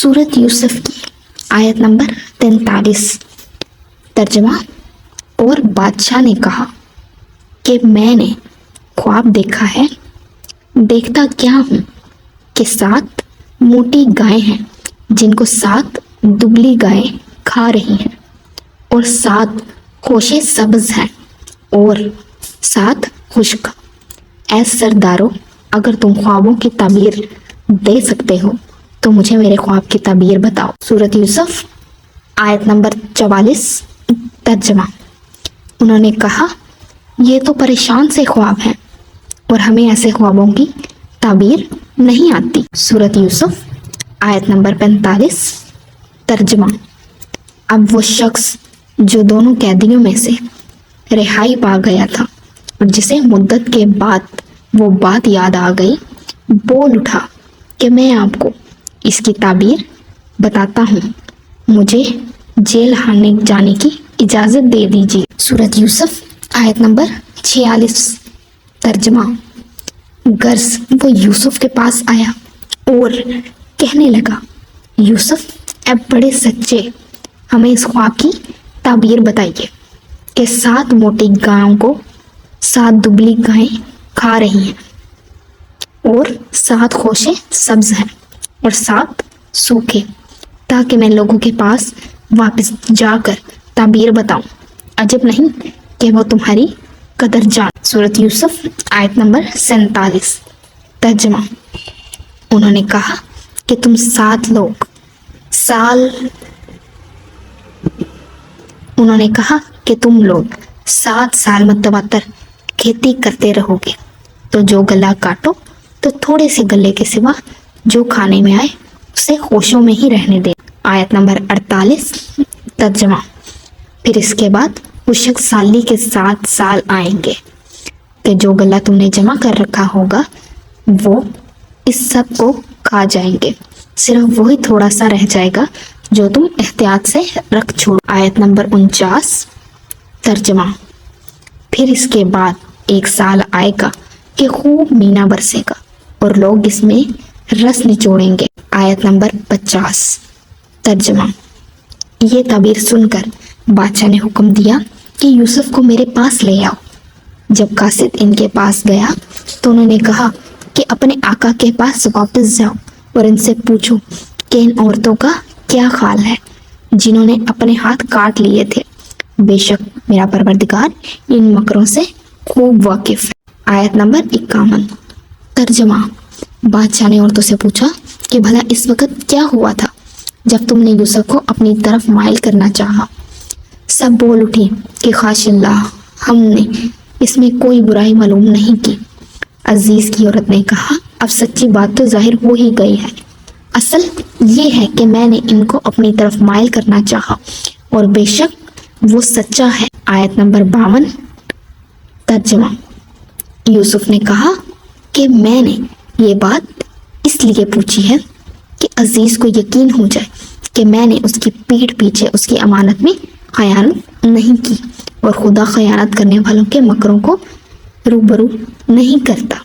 सूरत यूसुफ की आयत नंबर 43। तर्जमा। और बादशाह ने कहा कि मैंने ख्वाब देखा है, देखता क्या हूँ कि 7 मोटी गायें हैं जिनको 7 दुबली गायें खा रही हैं, और 7 खोशे सब्ज हैं और 7 खुश्क। ऐ सरदारों, अगर तुम ख्वाबों की ताबीर दे सकते हो तो मुझे मेरे ख्वाब की ताबीर बताओ। सूरत यूसुफ आयत नंबर 44। तर्जमा। उन्होंने कहा, ये तो परेशान से ख्वाब हैं और हमें ऐसे ख्वाबों की ताबीर नहीं आती। सूरत यूसुफ आयत नंबर 45। तर्जमा। अब वो शख्स जो दोनों कैदियों में से रिहाई पा गया था और जिसे मुद्दत के बाद वो बात याद आ गई, बोल उठा कि मैं आपको इसकी ताबीर बताता हूँ, मुझे जेल हाने जाने की इजाज़त दे दीजिए। सूरत यूसुफ आयत नंबर 46। तर्जमा। गर्स वो यूसुफ के पास आया और कहने लगा, यूसुफ, अब बड़े सच्चे, हमें इस ख्वाब की ताबीर बताइए कि 7 मोटी गायों को 7 दुबली गायें खा रही हैं और 7 खोशे सब्ज हैं और 7 सूखे, ताकि मैं लोगों के पास वापस जाकर ताबीर बताऊं। अजब नहीं कि वो तुम्हारी कदर जान। सूरत यूसुफ आयत नंबर 47। तर्जमा। उन्होंने कहा कि तुम 7 लोग साल उन्होंने कहा कि तुम लोग 7 साल मतवातर खेती करते रहोगे, तो जो गला काटो तो थोड़े से गले के सिवा जो खाने में आए उसे होशों में ही रहने दे। आयत नंबर 48। तर्जमा। फिर इसके बाद वो शख्स साली के 7 साल आएंगे कि जो गला तुमने जमा कर रखा होगा वो इस सब को खा जाएंगे, सिर्फ वही थोड़ा सा रह जाएगा जो तुम एहतियात से रख छोड़ो। आयत नंबर 49। तर्जमा। फिर इसके बाद 1 साल आएगा कि खूब मीना बरसेगा और लोग इसमें रस निचोड़ेंगे। आयत नंबर 50। तर्जमा। ये ताबीर सुनकर बादशाह ने हुक्म दिया कि यूसुफ को मेरे पास ले आओ। जब कासिद इनके पास गया तो उन्होंने कहा कि अपने आका के पास वापस जाओ और इनसे पूछो कि इन औरतों का क्या हाल है जिन्होंने अपने हाथ काट लिए थे। बेशक मेरा परवरदिगार इन मकरों से खूब वाकिफ है। आयत नंबर 51। तर्जमा। बादशाह ने औरतों से पूछा कि भला इस वक्त क्या हुआ था जब तुमने यूसुफ को अपनी तरफ माइल करना चाहा। सब बोल उठी कि खाशिल्लाह, हमने इसमें कोई बुराई मालूम नहीं की। अजीज की औरत ने कहा, अब सच्ची बात तो जाहिर हो ही गई है। असल ये है कि मैंने इनको अपनी तरफ माइल करना चाहा और बेशक वो सच्चा है। आयत नंबर 52। तर्जमा। यूसुफ ने कहा कि मैंने ये बात इसलिए पूछी है कि अजीज को यकीन हो जाए कि मैंने उसकी पीठ पीछे उसकी अमानत में खयानत नहीं की और खुदा खयानत करने वालों के मकरों को रूबरू नहीं करता।